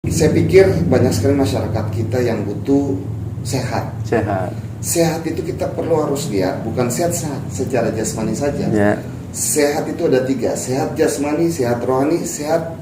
Saya pikir banyak sekali masyarakat kita yang butuh sehat. Sehat itu kita harus lihat, bukan sehat secara jasmani saja. Sehat itu ada 3, sehat jasmani, sehat rohani, sehat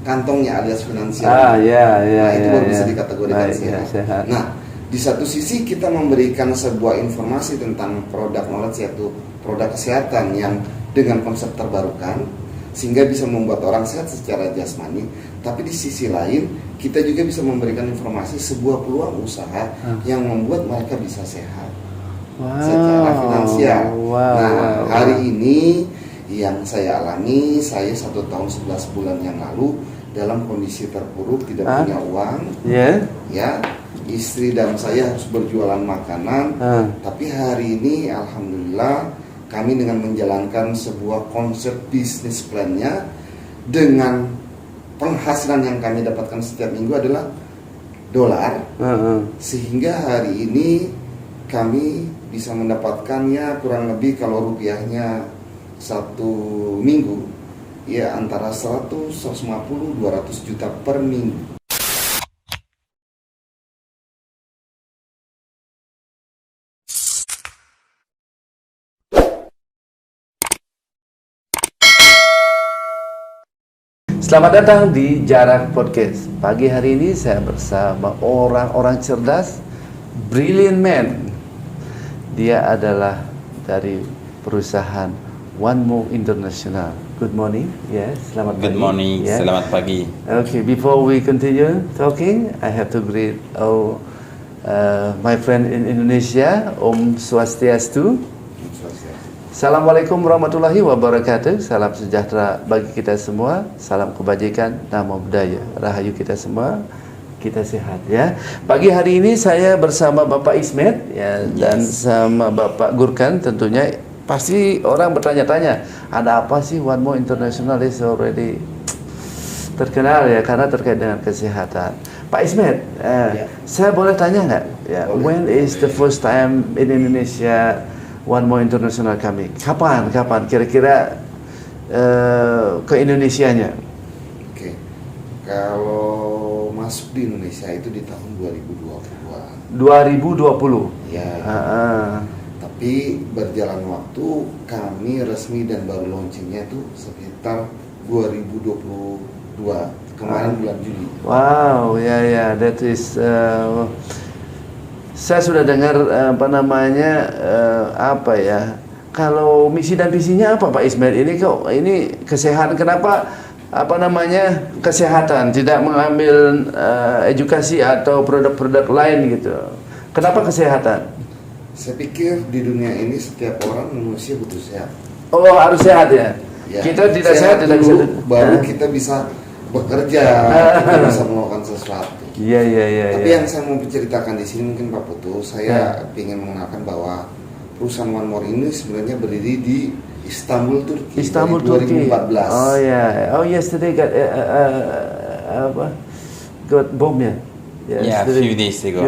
kantongnya alias finansial. Itu baru bisa dikategorikan sehat. Nah, di satu sisi kita memberikan sebuah informasi tentang produk knowledge, yaitu produk kesehatan yang dengan konsep terbarukan, sehingga bisa membuat orang sehat secara jasmani. Tapi di sisi lain kita juga bisa memberikan informasi sebuah peluang usaha yang membuat mereka bisa sehat secara finansial. Nah, hari ini yang saya alami, saya 1 tahun 11 bulan yang lalu dalam kondisi terpuruk, tidak punya uang, ya, istri dan saya harus berjualan makanan. Tapi hari ini alhamdulillah kami dengan menjalankan sebuah konsep bisnis plan-nya, dengan penghasilan yang kami dapatkan setiap minggu adalah dolar, sehingga hari ini kami bisa mendapatkannya kurang lebih, kalau rupiahnya 1 minggu ya antara 100, 150, 200 juta per minggu. Selamat datang di Jarak Podcast. Pagi hari ini saya bersama orang-orang cerdas, brilliant man. Dia adalah dari perusahaan One More International. Good morning. Yes, selamat pagi. Good morning. Selamat pagi. Okay, before we continue talking, I have to greet my friend in Indonesia, Om Swastiastu. Assalamualaikum warahmatullahi wabarakatuh. Salam sejahtera bagi kita semua. Salam kebajikan, namo budaya. Rahayu kita semua. Kita sehat ya. Pagi hari ini saya bersama Bapak Ismet ya, dan sama Bapak Gurkan. Tentunya pasti orang bertanya-tanya, ada apa sih One More International is already terkenal ya, karena terkait dengan kesehatan. Pak Ismet, saya boleh tanya nggak? Ya, when is the first time in Indonesia One More International kami? Kapan kira-kira ke Indonesianya? Oke. Kalau masuk di Indonesia itu di tahun 2020. 2020. Ya. Tapi berjalan waktu kami resmi dan baru launchingnya itu sekitar 2022 kemarin bulan Juli. Wow, ya, that is. Saya sudah dengar kalau misi dan visinya apa Pak Ismail? Ini kesehatan, kenapa kesehatan, tidak mengambil edukasi atau produk-produk lain gitu? Kenapa kesehatan? Saya pikir di dunia ini setiap orang manusia butuh sehat. Oh, harus sehat ya? Kita tidak sehat tidak bisa. Baru kita bisa bekerja, kita bisa melakukan sesuatu. Iya. Tapi yang saya mau ceritakan di sini mungkin Pak Putu, saya ingin mengenalkan bahwa perusahaan One More ini sebenarnya berdiri di Istanbul, Turki. Istanbul, Turki. 2014. Oh ya. Oh, yesterday got bomb ya. Yeah, few days ago.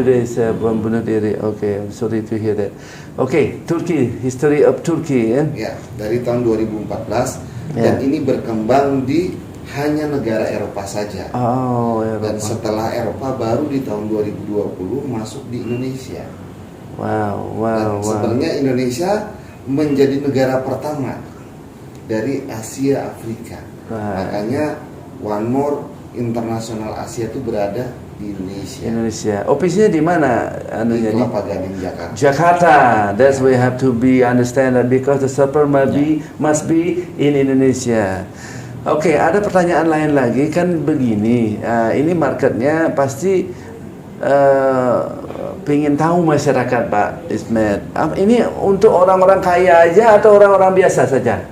Bom bunuh diri. Okay, I'm sorry to hear that. Okay, Turki, history of Turkey ya. Ya, dari tahun 2014 dan ini berkembang di hanya negara Eropa saja. Oh, Eropa. Dan setelah Eropa baru di tahun 2020 masuk di Indonesia. Wow. Sebenarnya Indonesia menjadi negara pertama dari Asia Afrika. Makanya One More International Asia itu berada di Indonesia. Office-nya di mana? Di Kelapa Gading, Jakarta. Jakarta. That's why we have to understand that because the server must be in Indonesia. Oke, ada pertanyaan lain lagi kan begini. Ini marketnya pasti pengen tahu masyarakat Pak Ismet. Ini untuk orang-orang kaya aja atau orang-orang biasa saja?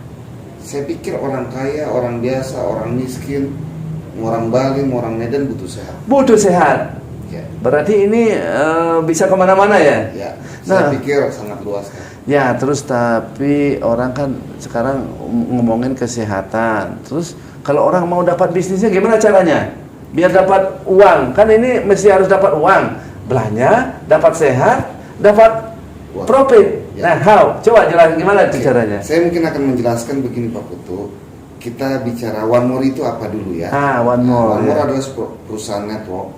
Saya pikir orang kaya, orang biasa, orang miskin, orang Bali, orang Medan butuh sehat. Butuh sehat. Ya. Berarti ini bisa kemana-mana ya? Ya. Saya pikir sangat luas kan. Ya, terus tapi orang kan sekarang ngomongin kesehatan. Terus kalau orang mau dapat bisnisnya gimana caranya? Biar dapat uang. Kan ini mesti harus dapat uang. Belanja, dapat sehat, dapat profit. Ya. Nah, how? Coba jelaskan gimana caranya? Saya mungkin akan menjelaskan begini Pak Putu. kita bicara One More itu apa dulu ya? One More. One More adalah perusahaan network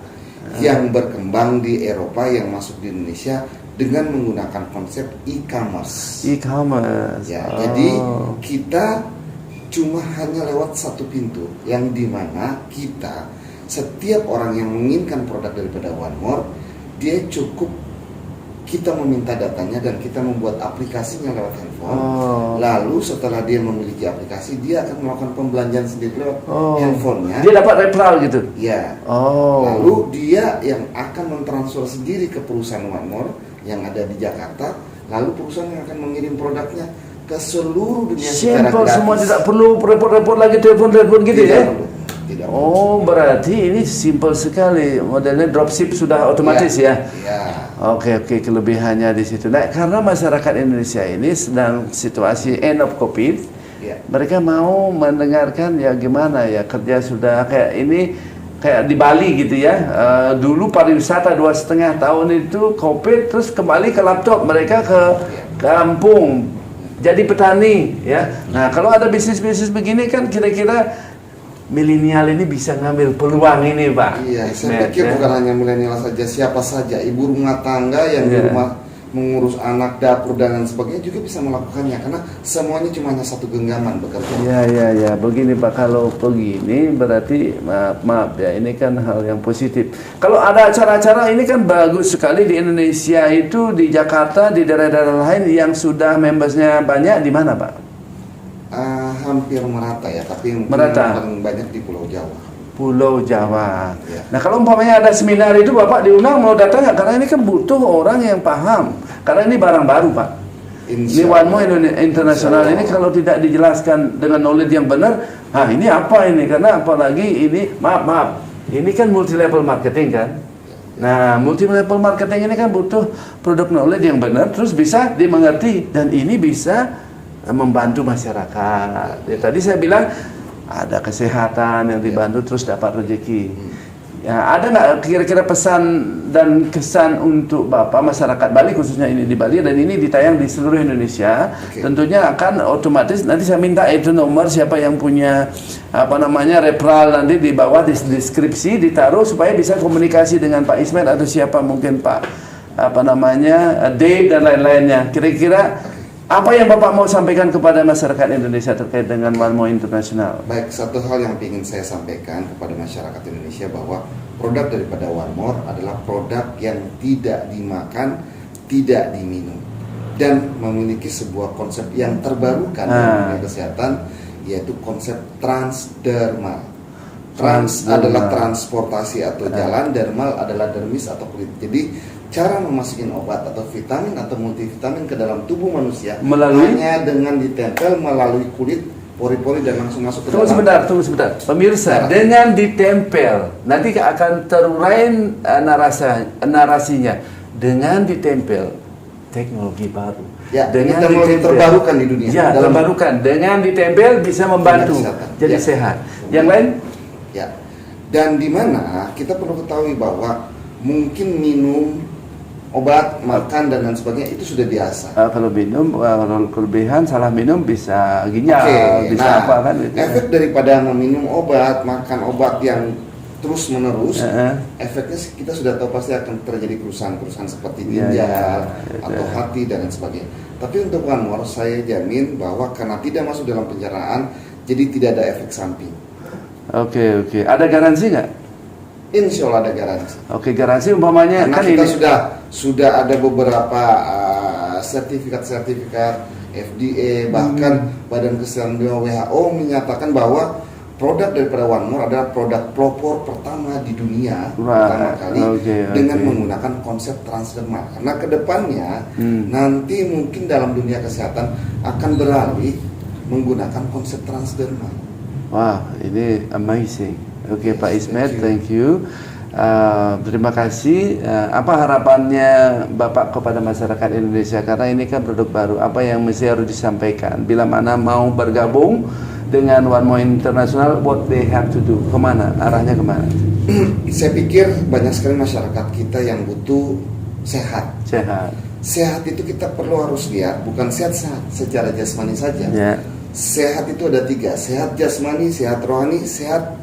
yang berkembang di Eropa yang masuk di Indonesia dengan menggunakan konsep e-commerce. E-commerce. Ya, jadi kita cuma hanya lewat satu pintu yang dimana kita setiap orang yang menginginkan produk daripada One More, dia cukup kita meminta datanya dan kita membuat aplikasinya lewat handphone. Lalu setelah dia memiliki aplikasi, dia akan melakukan pembelanjaan sendiri lewat handphonenya. Dia dapat referral gitu? Ya. Lalu dia yang akan mentransfer sendiri ke perusahaan One More yang ada di Jakarta. Lalu perusahaan yang akan mengirim produknya ke seluruh dunia secara gratis. Semua, tidak perlu repot-repot lagi telepon-telepon gitu ya? Tidak perlu. Berarti ini simple sekali. Modelnya dropship sudah otomatis ya? Iya. Oke, kelebihannya di situ. Nah, karena masyarakat Indonesia ini sedang situasi end of COVID, mereka mau mendengarkan ya gimana ya, kerja sudah kayak ini, kayak di Bali gitu ya. Dulu pariwisata 2,5 tahun itu COVID, terus kembali ke laptop, mereka ke kampung jadi petani ya. Nah, kalau ada bisnis-bisnis begini kan kira-kira milenial ini bisa ngambil peluang ini, Pak. Iya, saya pikir bukan hanya milenial saja, siapa saja, ibu rumah tangga yang di rumah mengurus anak, dapur dan lain sebagainya juga bisa melakukannya karena semuanya cuma hanya satu genggaman bekerja. Iya. Begini Pak, kalau begini berarti maaf ya, ini kan hal yang positif. Kalau ada acara-acara ini kan bagus sekali di Indonesia itu, di Jakarta, di daerah-daerah lain yang sudah membersnya banyak di mana, Pak? Hampir merata ya, tapi merata. Paling banyak di Pulau Jawa. Pulau Jawa. Ya. Nah, kalau umpamanya ada seminar itu Bapak diundang, mau datang nggak? Karena ini kan butuh orang yang paham. Karena ini barang baru, Pak. Ini One More International ini kalau tidak dijelaskan dengan knowledge yang benar, ini apa ini? Karena apalagi ini, maaf, ini kan multi level marketing kan. Nah, multi level marketing ini kan butuh produk knowledge yang benar, terus bisa dimengerti, dan ini bisa membantu masyarakat. Ya, tadi saya bilang ada kesehatan yang dibantu terus dapat rezeki. Ya, ada nggak kira-kira pesan dan kesan untuk Bapak masyarakat Bali, khususnya ini di Bali, dan ini ditayang di seluruh Indonesia. Tentunya akan otomatis nanti saya minta itu nomor siapa yang punya referral, nanti di bawah di deskripsi ditaruh supaya bisa komunikasi dengan Pak Ismet atau siapa mungkin Pak Dave dan lain-lainnya. Kira-kira apa yang Bapak mau sampaikan kepada masyarakat Indonesia terkait dengan One More International? Baik, satu hal yang ingin saya sampaikan kepada masyarakat Indonesia bahwa produk daripada One More adalah produk yang tidak dimakan, tidak diminum, dan memiliki sebuah konsep yang terbarukan dalam dunia kesehatan, yaitu konsep transdermal. Trans adalah transportasi atau jalan, dermal adalah dermis atau kulit. Jadi cara memasukin obat atau vitamin atau multivitamin ke dalam tubuh manusia hanya dengan ditempel melalui kulit, pori-pori, dan langsung masuk ke dalam. Tunggu sebentar. Pemirsa, dengan ditempel, nanti akan terurain narasinya. Dengan ditempel, teknologi baru. Ya, dengan teknologi terbarukan di dunia. Ya, terbarukan. Dengan ditempel bisa membantu jadi sehat. Yang lain? Ya. Dan di mana kita perlu ketahui bahwa mungkin minum obat, makan dan lain sebagainya itu sudah biasa. Kalau minum, kalau kelebihan salah minum bisa ginjal, bisa apa kan? Gitu. Efek daripada meminum obat, makan obat yang terus menerus, efeknya kita sudah tahu pasti akan terjadi kerusakan seperti ginjal atau hati dan lain sebagainya. Tapi untuk One More saya jamin bahwa karena tidak masuk dalam pencernaan, jadi tidak ada efek samping. Oke. Ada garansi nggak? Insya Allah ada garansi. Oke, garansi umpamanya karena kan kita ini sudah ada beberapa sertifikat FDA, bahkan Badan Kesehatan Dunia WHO menyatakan bahwa produk daripada One More adalah produk pelopor pertama di dunia pertama kali dengan menggunakan konsep transdermal. Karena kedepannya nanti mungkin dalam dunia kesehatan akan beralih menggunakan konsep transdermal. Wah, ini amazing. Oke, Pak Ismet, thank you. Terima kasih. Apa harapannya Bapak kepada masyarakat Indonesia? Karena ini kan produk baru. Apa yang mesti harus disampaikan? Bila mana mau bergabung dengan One More International, what they have to do? Kemana? Arahnya kemana? Saya pikir banyak sekali masyarakat kita yang butuh sehat. Sehat itu kita perlu harus lihat, bukan sehat secara jasmani saja. sehat itu ada 3, sehat jasmani, sehat rohani, sehat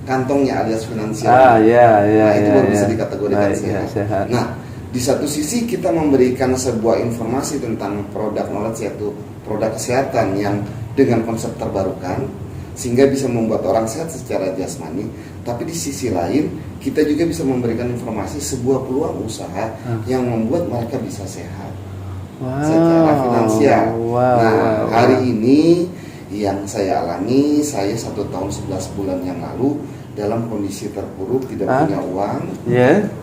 kantongnya alias finansial. Itu baru bisa dikategorikan sehat. Nah, di satu sisi kita memberikan sebuah informasi tentang produk knowledge, yaitu produk kesehatan yang dengan konsep terbarukan sehingga bisa membuat orang sehat secara jasmani. Tapi di sisi lain kita juga bisa memberikan informasi sebuah peluang usaha yang membuat mereka bisa sehat secara finansial. Hari ini yang saya alami, saya 1 tahun 11 bulan yang lalu dalam kondisi terpuruk, tidak punya uang,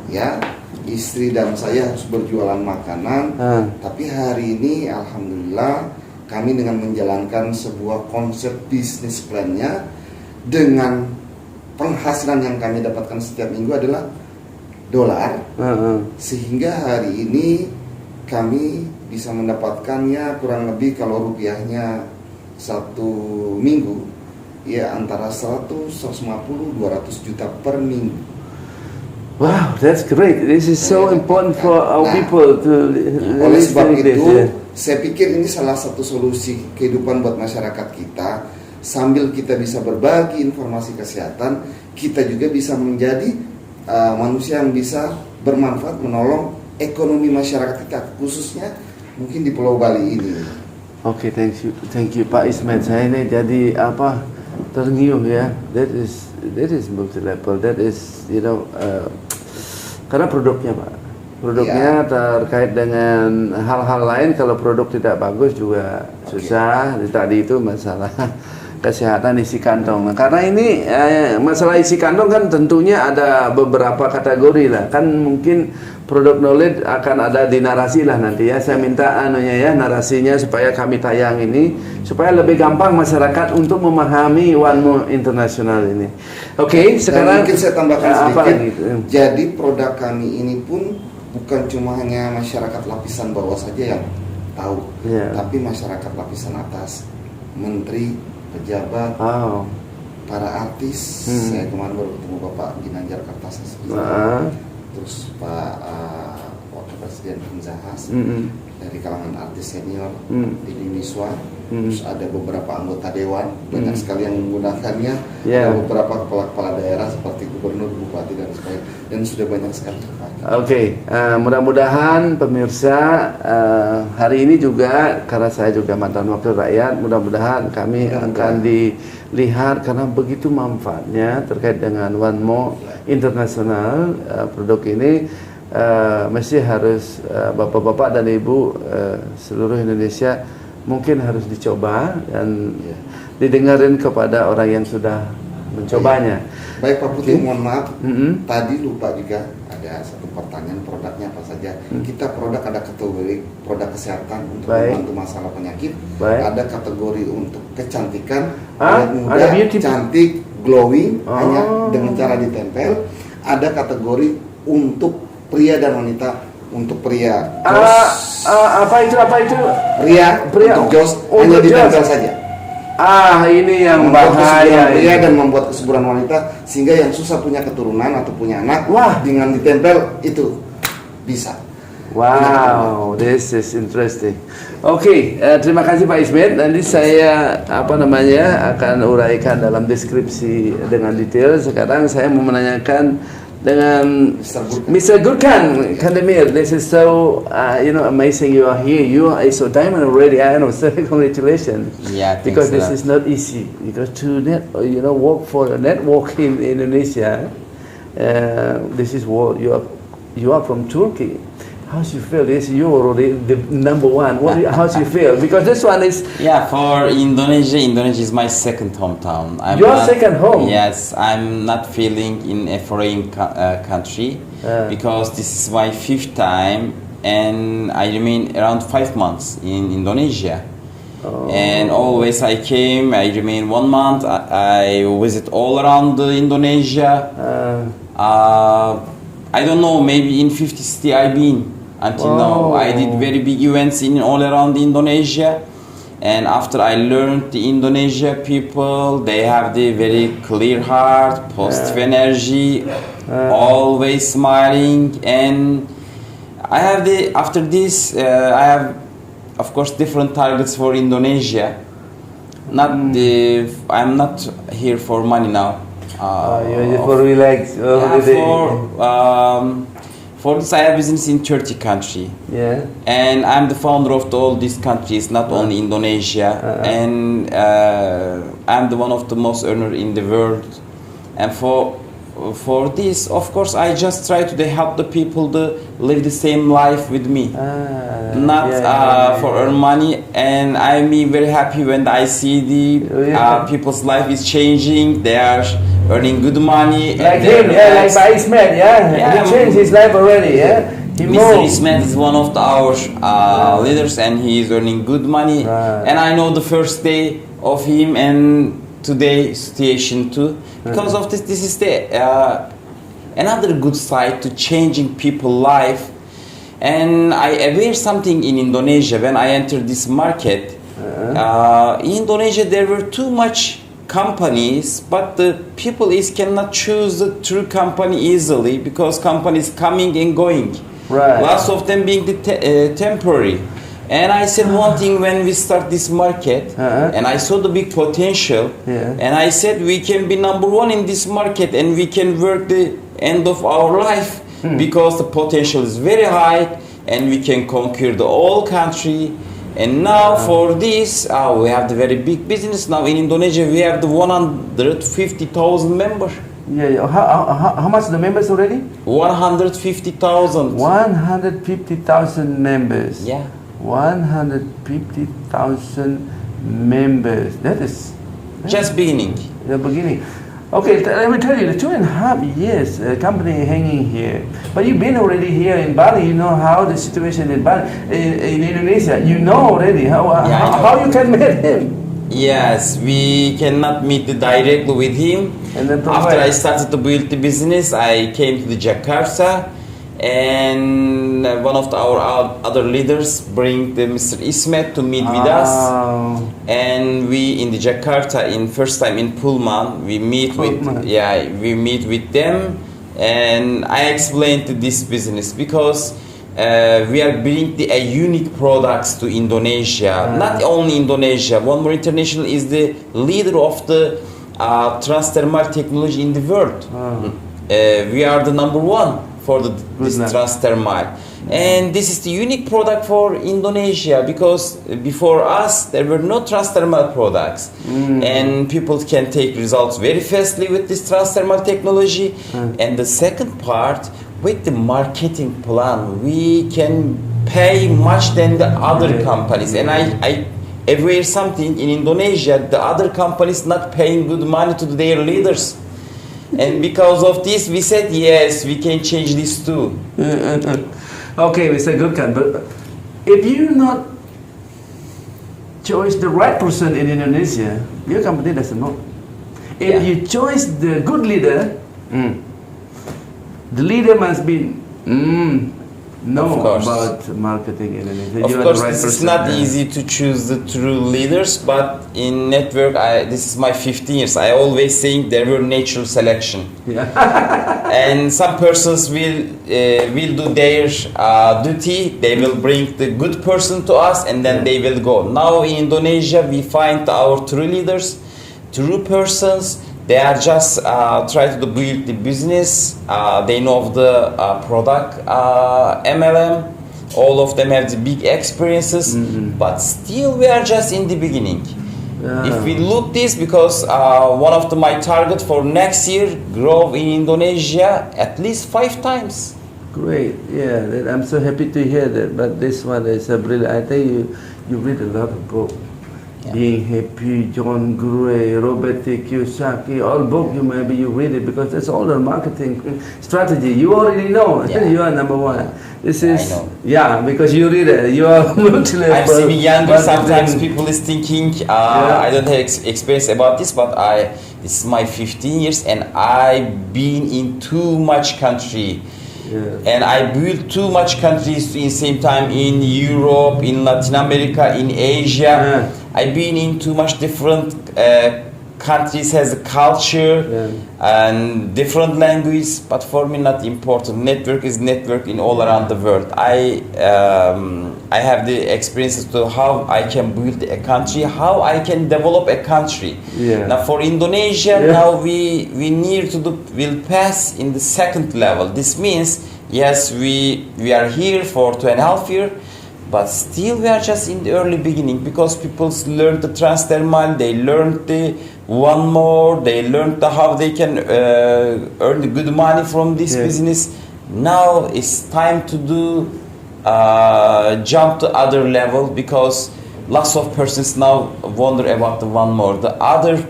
ya, istri dan saya harus berjualan makanan. Tapi hari ini alhamdulillah kami dengan menjalankan sebuah konsep bisnis plan-nya, dengan penghasilan yang kami dapatkan setiap minggu adalah dolar, sehingga hari ini kami bisa mendapatkannya kurang lebih kalau rupiahnya 1 minggu ya antara 100, 150, 200 juta per minggu. Wow, that's great. This is so important for our people to oleh sebab itu, saya pikir ini salah satu solusi kehidupan buat masyarakat kita. Sambil kita bisa berbagi informasi kesehatan, kita juga bisa menjadi manusia yang bisa bermanfaat menolong ekonomi masyarakat kita, khususnya mungkin di Pulau Bali ini. Oke, thank you Pak Ismet. Saya ini jadi tergiur ya. That is multi level. That is karena produknya Pak. Produknya terkait dengan hal-hal lain. Kalau produk tidak bagus juga susah. Tadi itu masalah kesehatan isi kantong. Nah, karena ini masalah isi kantong kan tentunya ada beberapa kategori lah. Kan mungkin produk knowledge akan ada di narasi lah nanti ya. Saya minta narasinya supaya kami tayang ini supaya lebih gampang masyarakat untuk memahami One More International ini. Oke, sekarang mungkin saya tambahkan sedikit. Jadi produk kami ini pun bukan cuma hanya masyarakat lapisan bawah saja yang tahu, tapi masyarakat lapisan atas, menteri, pejabat, para artis. Saya kemarin baru ketemu Bapak Ginanjar Kartasasmita, terus Pak Wakil Presiden Hamzah Has, dari kalangan artis senior, Deddy Miswar, terus ada beberapa anggota dewan, banyak sekali yang menggunakannya, ada beberapa kepala daerah seperti gubernur, bupati dan sebagainya, dan sudah banyak sekali. Mudah-mudahan pemirsa hari ini juga, karena saya juga mantan wakil rakyat, mudah-mudahan kami akan dilihat karena begitu manfaatnya terkait dengan One More International. Produk ini mesti harus bapak-bapak dan ibu seluruh Indonesia mungkin harus dicoba dan didengarin kepada orang yang sudah mencobanya. Baik Pak Putih, mohon maaf, tadi lupa juga ada satu pertanyaan, produknya apa saja. Kita produk ada kategori produk kesehatan untuk membantu masalah penyakit, ada kategori untuk kecantikan, muda, cantik, glowing, hanya dengan cara ditempel. Ada kategori untuk pria dan wanita. Untuk pria apa itu pria untuk jos hanya ditempel saja. Ini yang bahaya pria dan membuat kesuburan wanita, sehingga yang susah punya keturunan atau punya anak, dengan ditempel itu bisa. Wow, this is interesting. Oke, terima kasih Pak Ismet. Nanti saya akan uraikan dalam deskripsi dengan detail. Sekarang saya mau menanyakan dengan Mr. Gurkhan Kandemir. This is so amazing you are here. You are so diamond already. I know. So congratulations. Because this is not easy. Because to work for a network in Indonesia, this is what you are from Turkey. How do you feel? This you already the number one. How do you feel? Because this one is for Indonesia. Indonesia is my second hometown. Your second home? Yes, I'm not feeling in a foreign country because this is my 5th time, and I remain around 5 months in Indonesia. And always I came. I remain 1 month. I visit all around Indonesia. I don't know. Maybe in 50 cities I've been. Until now, I did very big events in all around Indonesia, and after I learned the Indonesia people, they have the very clear heart, positive energy, always smiling, and I have after this, I have, of course, different targets for Indonesia. I'm not here for money now. You're just for relax. For this, I have business in 30 countries. Yeah. And I'm the founder of all these countries, not only Indonesia. And I'm the one of the most earner in the world. And for this, of course, I just try to help the people to live the same life with me, not for earn money. And I'm very happy when I see the people's life is changing. They are earning good money. Like him, like by Ismet, he changed his life already, Mr. Ismet is one of our leaders, and he is earning good money. And I know the first day of him and today's situation too. Because of this is the another good side to changing people's life. And I aware something in Indonesia when I entered this market. In Indonesia there were too much companies, but the people cannot choose the true company easily because companies coming and going. Lots of them being temporary. And I said one thing when we start this market, and I saw the big potential, and I said we can be number one in this market and we can work the end of our life because the potential is very high and we can conquer the whole country. And now for this, we have the very big business now in Indonesia. We have the 150,000 members. How much the members already? 150,000. 150,000 members. 150,000 members. That is just beginning. The beginning. Okay, let me tell you, the 2.5 years company hanging here. But you've been already here in Bali. You know how the situation in Bali, in Indonesia. You know already how you can meet him. Yes, we cannot meet directly with him. And then after I started to build the business, I came to the Jakarta. And one of our other leaders bring the Mr. Ismet to meet with us, and we in the Jakarta in first time in Pullman we meet with them, and I explained to this business because we are bringing a unique products to Indonesia, not only Indonesia. One More International is the leader of the transdermal technology in the world. We are the number one for this transdermal, and this is the unique product for Indonesia because before us there were no transdermal products, and people can take results very fastly with this transdermal technology. And the second part, with the marketing plan, we can pay much than the other companies. And I aware something in Indonesia, the other companies not paying good money to their leaders. And because of this, we said, yes, we can change this too. Okay, we said good kind, but if you not choose the right person in Indonesia, your company doesn't know. If you choose the good leader, the leader must be about marketing in Indonesia. Of course, this is not easy to choose the true leaders, but in network, this is my 15 years. I always think there were natural selection. And some persons will do their duty. They will bring the good person to us, and then they will go. Now in Indonesia, we find our true leaders, true persons. They are just trying to build the business. They know of the product, MLM. All of them have the big experiences, but still we are just in the beginning. If we look this, because one of my target for next year, grow in Indonesia at least 5 times. Great, I'm so happy to hear that. But this one is brilliant. I tell you, you read a lot of books. Being Happy, John Gray, Robert T. Kiyosaki, all book you read it because that's all the marketing strategy. You already know. You are number one. This is because you read it. You are multi-level. I'm seeing younger. Sometimes people is thinking I don't have experience about this, but this is my 15 years and I've been in too much country. And I built too much countries in same time in Europe, in Latin America, in Asia. I've been in too much different countries has a culture and different language, but for me not important. Network is network in all around the world. I have the experiences to how I can build a country, how I can develop a country. Now for Indonesia, now we need to will pass in the second level. This means yes, we are here for 2.5 years. But still we are just in the early beginning, because people learn the Transdermal, they learn the one more, they learn how they can earn the good money from this business. Now it's time to do jump to other level, because lots of persons now wonder about the one more. The other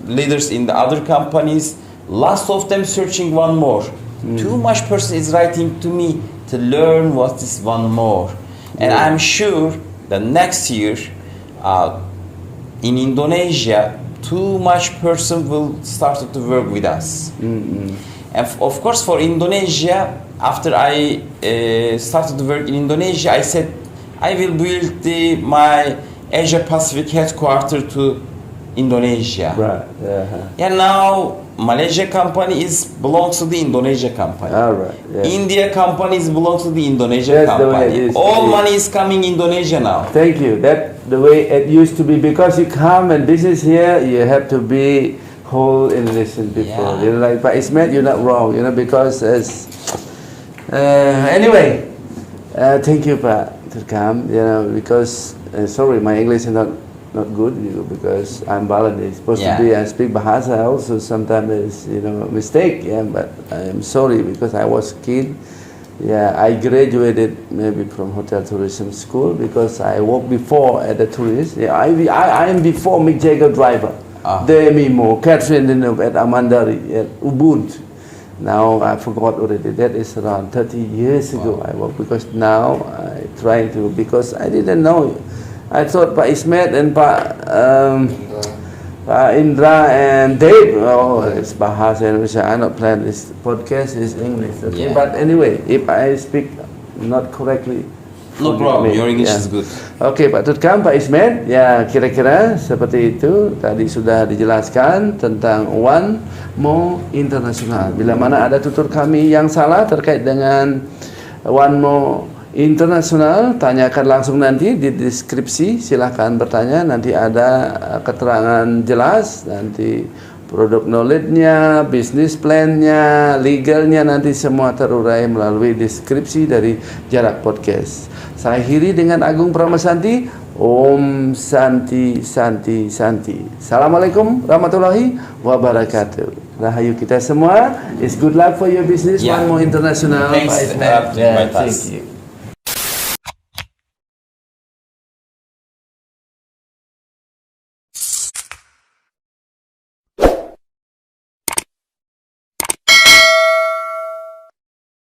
leaders in the other companies, lots of them searching one more. Too much person is writing to me to learn what is one more. And I'm sure that next year in Indonesia, too much person will start to work with us. And of course for Indonesia, after I started to work in Indonesia, I said I will build my Asia Pacific headquarters to Indonesia. And now Malaysia company belongs to the Indonesia company. India company belongs to the Indonesia company. All money is coming Indonesia now. Thank you. That the way it used to be, because you come and business here, you have to be whole Indonesian people. You know, like Pak Ismet, you're not wrong. You know, because as anyway, thank you Pak Turkam. You know, because sorry, my English is not good, because I'm Bangladesh. Supposed to be I speak Bahasa also. Sometimes it's mistake. But I am sorry, because I was kid. I graduated maybe from hotel tourism school, because I worked before at the tourist. I am before Mick Jagger driver. Demi Mo, Catherine at Amandari at Ubud. Now I forgot already. That is around 30 years ago. I work, because now I trying to, because I didn't know. I thought Pak Ismet and Pak Indra and Dave, it's Bahasa Indonesia. I not plan this podcast is English. Okay? But anyway, if I speak not correctly, no problem. Your English is good. Oke, Pak Turkam, Pak Ismet, ya kira-kira seperti itu. Tadi sudah dijelaskan tentang One More International. Bila mana ada tutur kami yang salah terkait dengan One More International, tanyakan langsung nanti di deskripsi, silahkan bertanya, nanti ada keterangan jelas, nanti produk knowledge-nya, business plan-nya, legalnya, nanti semua terurai melalui deskripsi dari Jarak Podcast. Saya akhiri dengan Agung Pramasanti. Om Santi Santi Santi. Assalamualaikum warahmatullahi wabarakatuh. Rahayu kita semua. It's good luck for your business. One More International. Thanks. Thank you.